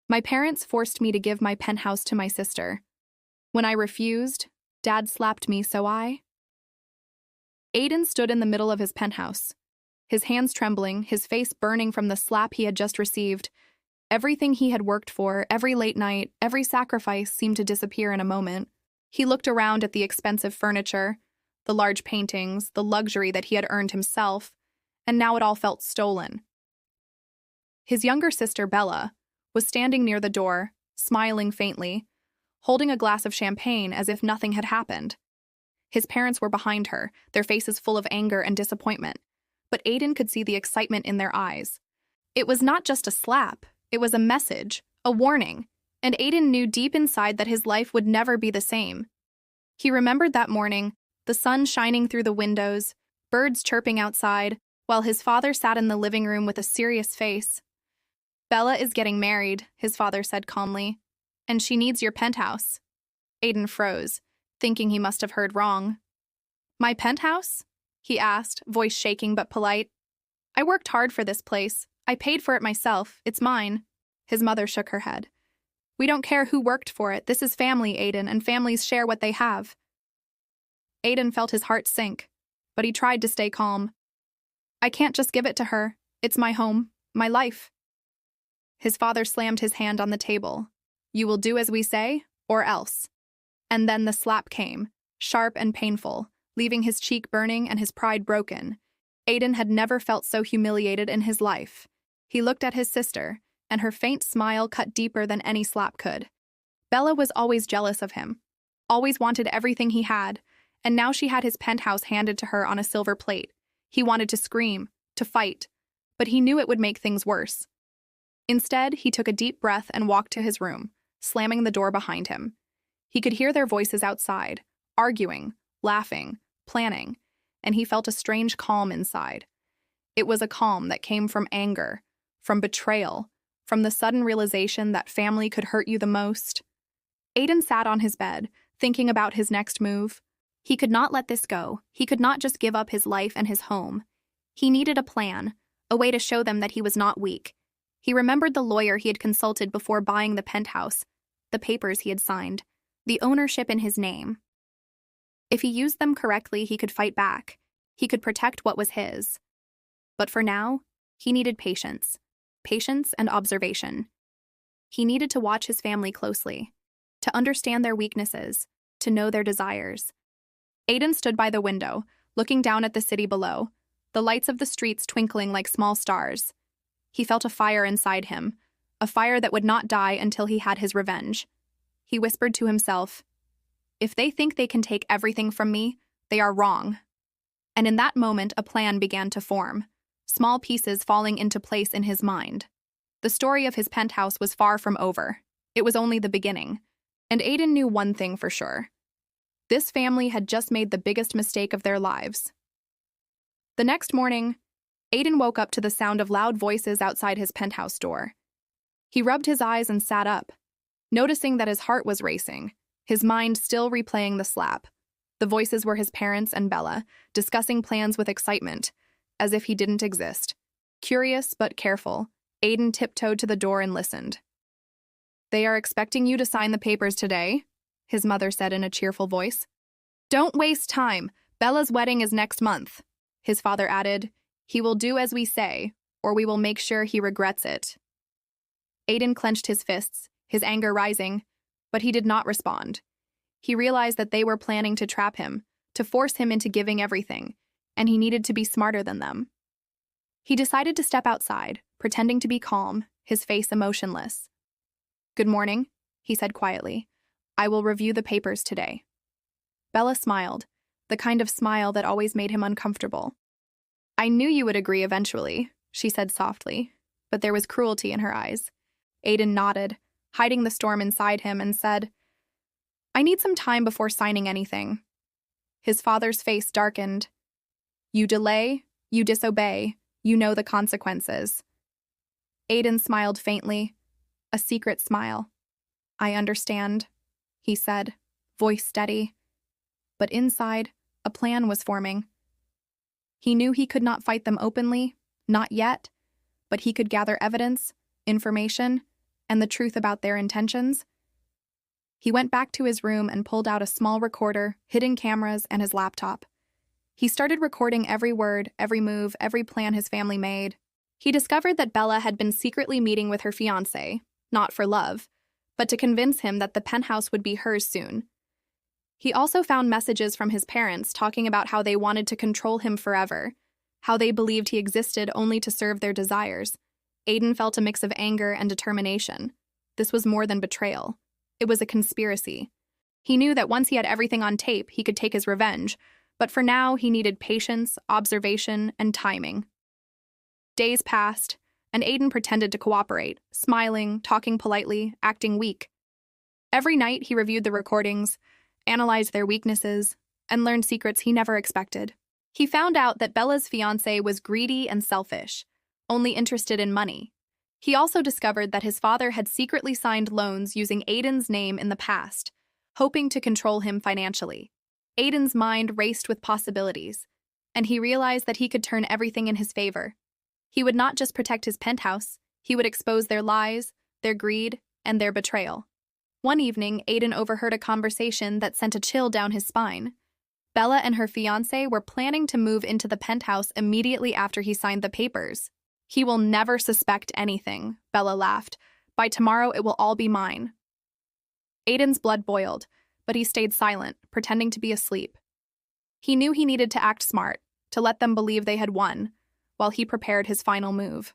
My parents forced me to give my penthouse to my sister. When I refused, Dad slapped me, so I... Aiden stood in the middle of his penthouse, his hands trembling, his face burning from the slap he had just received. Everything he had worked for, every late night, every sacrifice seemed to disappear in a moment. He looked around at the expensive furniture, the large paintings, the luxury that he had earned himself, and now it all felt stolen. His younger sister, Bella, was standing near the door, smiling faintly, holding a glass of champagne as if nothing had happened. His parents were behind her, their faces full of anger and disappointment, but Aiden could see the excitement in their eyes. It was not just a slap, it was a message, a warning, and Aiden knew deep inside that his life would never be the same. He remembered that morning, the sun shining through the windows, birds chirping outside, while his father sat in the living room with a serious face. "Bella is getting married," his father said calmly, "and she needs your penthouse." Aiden froze, thinking he must have heard wrong. "My penthouse?" he asked, voice shaking but polite. "I worked hard for this place. I paid for it myself. It's mine." His mother shook her head. "We don't care who worked for it. This is family, Aiden, and families share what they have." Aiden felt his heart sink, but he tried to stay calm. "I can't just give it to her. It's my home, my life." His father slammed his hand on the table. "You will do as we say, or else." And then the slap came, sharp and painful, leaving his cheek burning and his pride broken. Aiden had never felt so humiliated in his life. He looked at his sister, and her faint smile cut deeper than any slap could. Bella was always jealous of him, always wanted everything he had, and now she had his penthouse handed to her on a silver plate. He wanted to scream, to fight, but he knew it would make things worse. Instead, he took a deep breath and walked to his room, slamming the door behind him. He could hear their voices outside, arguing, laughing, planning, and he felt a strange calm inside. It was a calm that came from anger, from betrayal, from the sudden realization that family could hurt you the most. Aiden sat on his bed, thinking about his next move. He could not let this go. He could not just give up his life and his home. He needed a plan, a way to show them that he was not weak. He remembered the lawyer he had consulted before buying the penthouse, the papers he had signed, the ownership in his name. If he used them correctly, he could fight back. He could protect what was his. But for now, he needed patience and observation. He needed to watch his family closely, to understand their weaknesses, to know their desires. Aiden stood by the window, looking down at the city below, the lights of the streets twinkling like small stars. He felt a fire inside him, a fire that would not die until he had his revenge. He whispered to himself, "If they think they can take everything from me, they are wrong." And in that moment, a plan began to form, small pieces falling into place in his mind. The story of his penthouse was far from over. It was only the beginning. And Aiden knew one thing for sure. This family had just made the biggest mistake of their lives. The next morning, Aiden woke up to the sound of loud voices outside his penthouse door. He rubbed his eyes and sat up, noticing that his heart was racing, his mind still replaying the slap. The voices were his parents and Bella, discussing plans with excitement, as if he didn't exist. Curious but careful, Aiden tiptoed to the door and listened. "They are expecting you to sign the papers today," his mother said in a cheerful voice. "Don't waste time. Bella's wedding is next month," his father added. "He will do as we say, or we will make sure he regrets it." Aiden clenched his fists, his anger rising, but he did not respond. He realized that they were planning to trap him, to force him into giving everything, and he needed to be smarter than them. He decided to step outside, pretending to be calm, his face emotionless. "Good morning," he said quietly. "I will review the papers today." Bella smiled, the kind of smile that always made him uncomfortable. "I knew you would agree eventually," she said softly, but there was cruelty in her eyes. Aiden nodded, hiding the storm inside him, and said, "I need some time before signing anything." His father's face darkened. "You delay, you disobey, you know the consequences." Aiden smiled faintly, a secret smile. "I understand," he said, voice steady. But inside, a plan was forming. He knew he could not fight them openly, not yet, but he could gather evidence, information, and the truth about their intentions? He went back to his room and pulled out a small recorder, hidden cameras, and his laptop. He started recording every word, every move, every plan his family made. He discovered that Bella had been secretly meeting with her fiancé, not for love, but to convince him that the penthouse would be hers soon. He also found messages from his parents talking about how they wanted to control him forever, how they believed he existed only to serve their desires. Aiden felt a mix of anger and determination. This was more than betrayal. It was a conspiracy. He knew that once he had everything on tape, he could take his revenge, but for now he needed patience, observation, and timing. Days passed, and Aiden pretended to cooperate, smiling, talking politely, acting weak. Every night he reviewed the recordings, analyzed their weaknesses, and learned secrets he never expected. He found out that Bella's fiancé was greedy and selfish, only interested in money. He also discovered that his father had secretly signed loans using Aiden's name in the past, hoping to control him financially. Aiden's mind raced with possibilities, and he realized that he could turn everything in his favor. He would not just protect his penthouse, he would expose their lies, their greed, and their betrayal. One evening, Aiden overheard a conversation that sent a chill down his spine. Bella and her fiancé were planning to move into the penthouse immediately after he signed the papers. "He will never suspect anything," Bella laughed. "By tomorrow, it will all be mine." Aiden's blood boiled, but he stayed silent, pretending to be asleep. He knew he needed to act smart, to let them believe they had won, while he prepared his final move.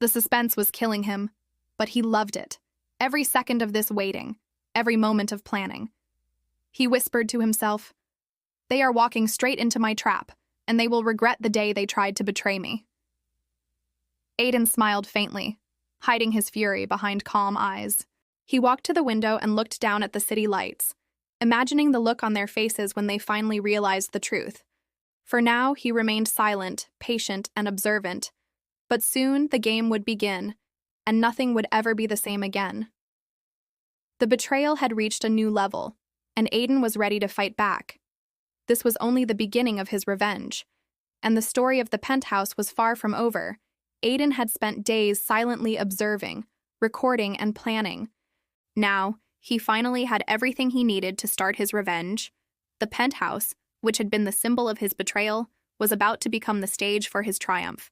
The suspense was killing him, but he loved it. Every second of this waiting, every moment of planning. He whispered to himself, "They are walking straight into my trap, and they will regret the day they tried to betray me." Aiden smiled faintly, hiding his fury behind calm eyes. He walked to the window and looked down at the city lights, imagining the look on their faces when they finally realized the truth. For now, he remained silent, patient, and observant. But soon the game would begin, and nothing would ever be the same again. The betrayal had reached a new level, and Aiden was ready to fight back. This was only the beginning of his revenge, and the story of the penthouse was far from over. Aiden had spent days silently observing, recording, and planning. Now, he finally had everything he needed to start his revenge. The penthouse, which had been the symbol of his betrayal, was about to become the stage for his triumph.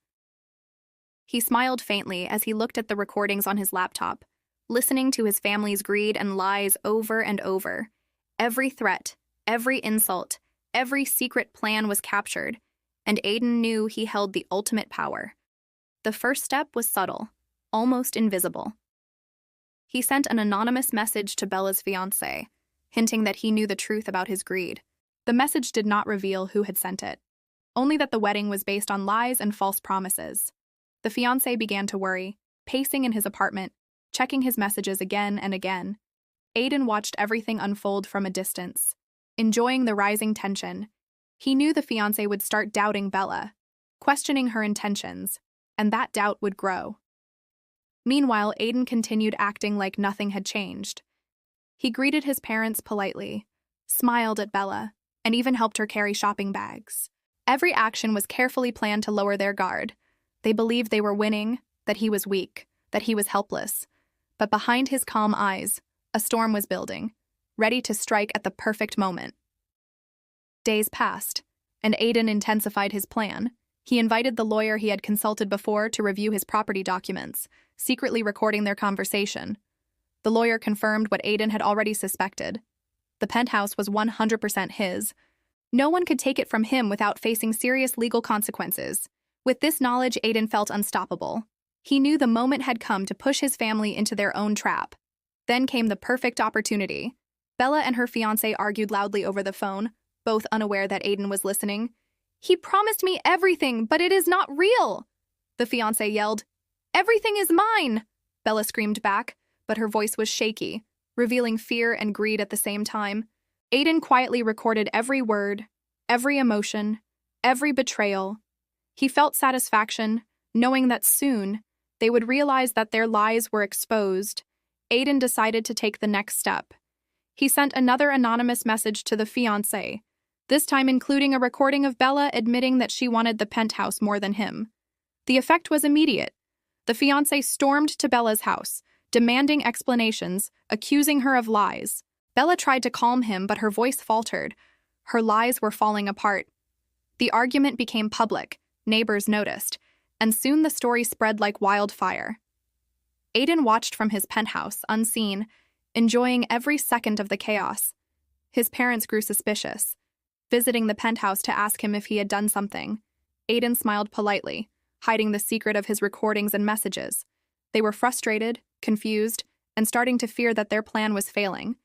He smiled faintly as he looked at the recordings on his laptop, listening to his family's greed and lies over and over. Every threat, every insult, every secret plan was captured, and Aiden knew he held the ultimate power. The first step was subtle, almost invisible. He sent an anonymous message to Bella's fiancé, hinting that he knew the truth about his greed. The message did not reveal who had sent it, only that the wedding was based on lies and false promises. The fiancé began to worry, pacing in his apartment, checking his messages again and again. Aiden watched everything unfold from a distance, enjoying the rising tension. He knew the fiancé would start doubting Bella, questioning her intentions, and that doubt would grow. Meanwhile, Aiden continued acting like nothing had changed. He greeted his parents politely, smiled at Bella, and even helped her carry shopping bags. Every action was carefully planned to lower their guard. They believed they were winning, that he was weak, that he was helpless. But behind his calm eyes, a storm was building, ready to strike at the perfect moment. Days passed, and Aiden intensified his plan. He invited the lawyer he had consulted before to review his property documents, secretly recording their conversation. The lawyer confirmed what Aiden had already suspected. The penthouse was 100% his. No one could take it from him without facing serious legal consequences. With this knowledge, Aiden felt unstoppable. He knew the moment had come to push his family into their own trap. Then came the perfect opportunity. Bella and her fiancé argued loudly over the phone, both unaware that Aiden was listening. "He promised me everything, but it is not real!" The fiancé yelled. "Everything is mine!" Bella screamed back, but her voice was shaky, revealing fear and greed at the same time. Aiden quietly recorded every word, every emotion, every betrayal. He felt satisfaction, knowing that soon they would realize that their lies were exposed. Aiden decided to take the next step. He sent another anonymous message to the fiancé, this time including a recording of Bella admitting that she wanted the penthouse more than him. The effect was immediate. The fiancé stormed to Bella's house, demanding explanations, accusing her of lies. Bella tried to calm him, but her voice faltered. Her lies were falling apart. The argument became public, neighbors noticed, and soon the story spread like wildfire. Aiden watched from his penthouse, unseen, enjoying every second of the chaos. His parents grew suspicious, visiting the penthouse to ask him if he had done something. Aiden smiled politely, hiding the secret of his recordings and messages. They were frustrated, confused, and starting to fear that their plan was failing.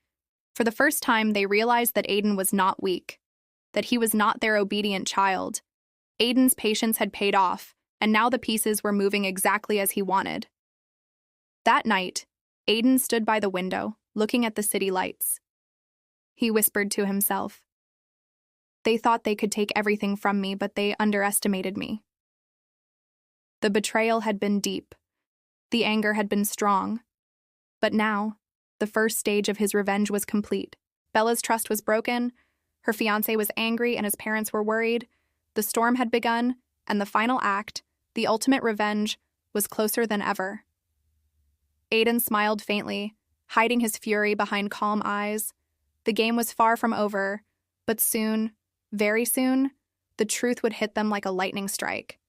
For the first time, they realized that Aiden was not weak, that he was not their obedient child. Aiden's patience had paid off, and now the pieces were moving exactly as he wanted. That night, Aiden stood by the window, looking at the city lights. He whispered to himself, "They thought they could take everything from me, but they underestimated me." The betrayal had been deep. The anger had been strong. But now, the first stage of his revenge was complete. Bella's trust was broken, her fiancé was angry, and his parents were worried. The storm had begun, and the final act, the ultimate revenge, was closer than ever. Aiden smiled faintly, hiding his fury behind calm eyes. The game was far from over, but soon, very soon, the truth would hit them like a lightning strike.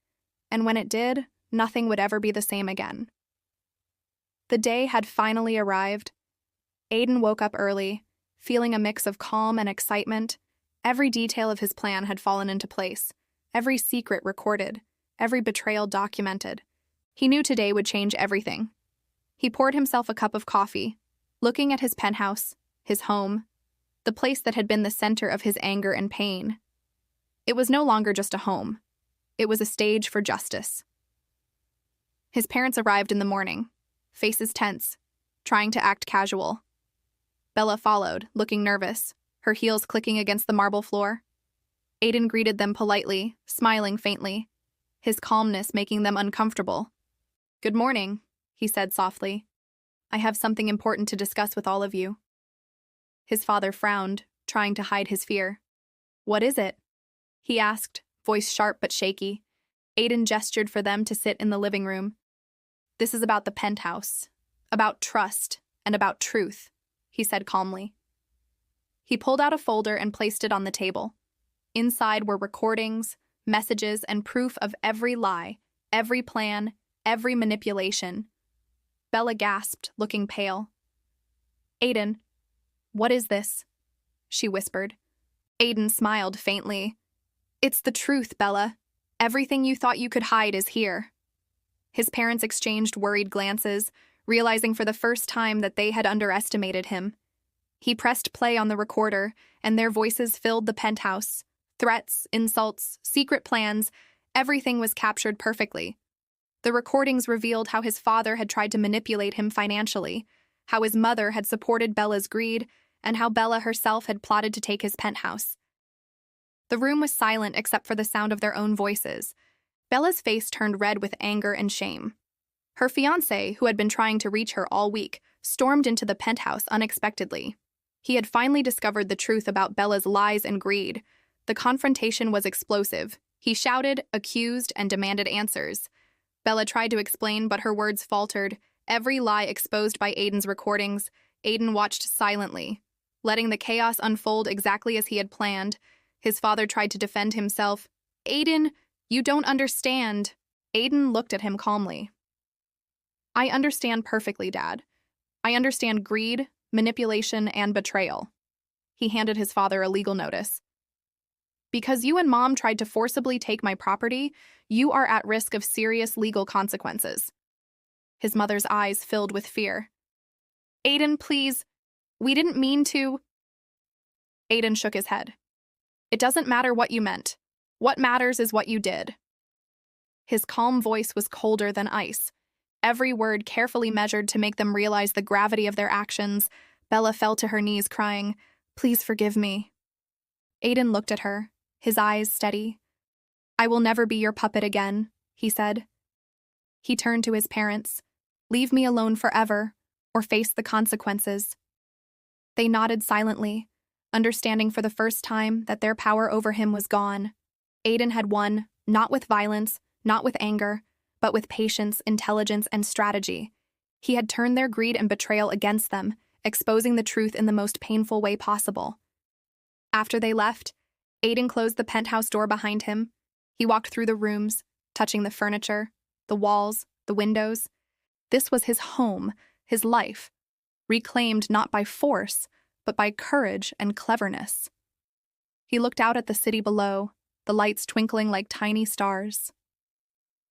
And when it did, nothing would ever be the same again. The day had finally arrived. Aiden woke up early, feeling a mix of calm and excitement. Every detail of his plan had fallen into place, every secret recorded, every betrayal documented. He knew today would change everything. He poured himself a cup of coffee, looking at his penthouse, his home, the place that had been the center of his anger and pain. It was no longer just a home. It was a stage for justice. His parents arrived in the morning, faces tense, trying to act casual. Bella followed, looking nervous, her heels clicking against the marble floor. Aiden greeted them politely, smiling faintly, his calmness making them uncomfortable. "Good morning," he said softly. "I have something important to discuss with all of you." His father frowned, trying to hide his fear. "What is it?" he asked, voice sharp but shaky. Aiden gestured for them to sit in the living room. "This is about the penthouse, about trust, and about truth," he said calmly. He pulled out a folder and placed it on the table. Inside were recordings, messages, and proof of every lie, every plan, every manipulation. Bella gasped, looking pale. "Aiden, what is this?" she whispered. Aiden smiled faintly. "It's the truth, Bella. Everything you thought you could hide is here." His parents exchanged worried glances, realizing for the first time that they had underestimated him. He pressed play on the recorder, and their voices filled the penthouse. Threats, insults, secret plans, everything was captured perfectly. The recordings revealed how his father had tried to manipulate him financially, how his mother had supported Bella's greed, and how Bella herself had plotted to take his penthouse. The room was silent except for the sound of their own voices. Bella's face turned red with anger and shame. Her fiancé, who had been trying to reach her all week, stormed into the penthouse unexpectedly. He had finally discovered the truth about Bella's lies and greed. The confrontation was explosive. He shouted, accused, and demanded answers. Bella tried to explain, but her words faltered, every lie exposed by Aiden's recordings. Aiden watched silently, letting the chaos unfold exactly as he had planned. His father tried to defend himself. "Aiden, you don't understand." Aiden looked at him calmly. "I understand perfectly, Dad. I understand greed, manipulation, and betrayal." He handed his father a legal notice. "Because you and Mom tried to forcibly take my property, you are at risk of serious legal consequences." His mother's eyes filled with fear. "Aiden, please. We didn't mean to." Aiden shook his head. "It doesn't matter what you meant. What matters is what you did." His calm voice was colder than ice, every word carefully measured to make them realize the gravity of their actions. Bella fell to her knees, crying, "Please forgive me." Aiden looked at her, his eyes steady. "I will never be your puppet again," he said. He turned to his parents. "Leave me alone forever, or face the consequences." They nodded silently, understanding for the first time that their power over him was gone. Aiden had won, not with violence, not with anger, but with patience, intelligence, and strategy. He had turned their greed and betrayal against them, exposing the truth in the most painful way possible. After they left, Aiden closed the penthouse door behind him. He walked through the rooms, touching the furniture, the walls, the windows. This was his home, his life, reclaimed not by force, but by courage and cleverness. He looked out at the city below, the lights twinkling like tiny stars.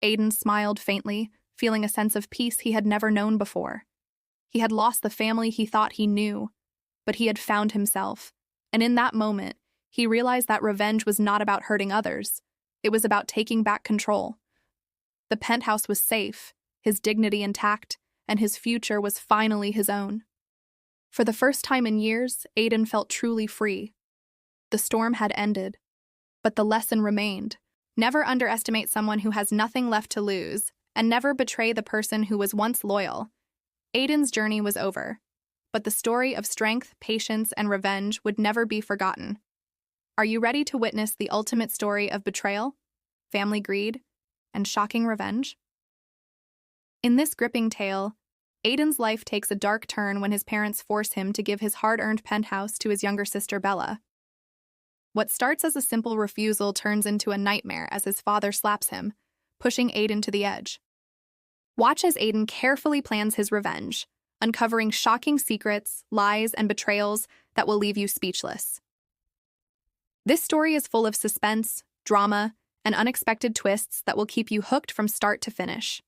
Aiden smiled faintly, feeling a sense of peace he had never known before. He had lost the family he thought he knew, but he had found himself, and in that moment, he realized that revenge was not about hurting others. It was about taking back control. The penthouse was safe, his dignity intact, and his future was finally his own. For the first time in years, Aiden felt truly free. The storm had ended, but the lesson remained. Never underestimate someone who has nothing left to lose, and never betray the person who was once loyal. Aiden's journey was over, but the story of strength, patience, and revenge would never be forgotten. Are you ready to witness the ultimate story of betrayal, family greed, and shocking revenge? In this gripping tale, Aiden's life takes a dark turn when his parents force him to give his hard-earned penthouse to his younger sister Bella. What starts as a simple refusal turns into a nightmare as his father slaps him, pushing Aiden to the edge. Watch as Aiden carefully plans his revenge, uncovering shocking secrets, lies, and betrayals that will leave you speechless. This story is full of suspense, drama, and unexpected twists that will keep you hooked from start to finish.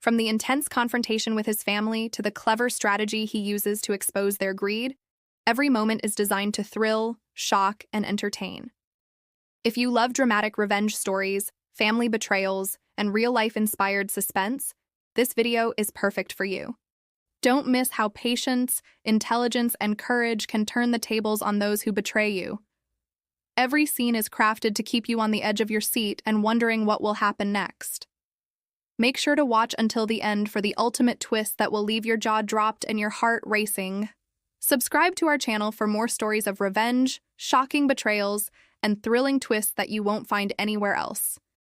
From the intense confrontation with his family to the clever strategy he uses to expose their greed, every moment is designed to thrill, shock, and entertain. If you love dramatic revenge stories, family betrayals, and real-life inspired suspense, this video is perfect for you. Don't miss how patience, intelligence, and courage can turn the tables on those who betray you. Every scene is crafted to keep you on the edge of your seat and wondering what will happen next. Make sure to watch until the end for the ultimate twist that will leave your jaw dropped and your heart racing. Subscribe to our channel for more stories of revenge, shocking betrayals, and thrilling twists that you won't find anywhere else.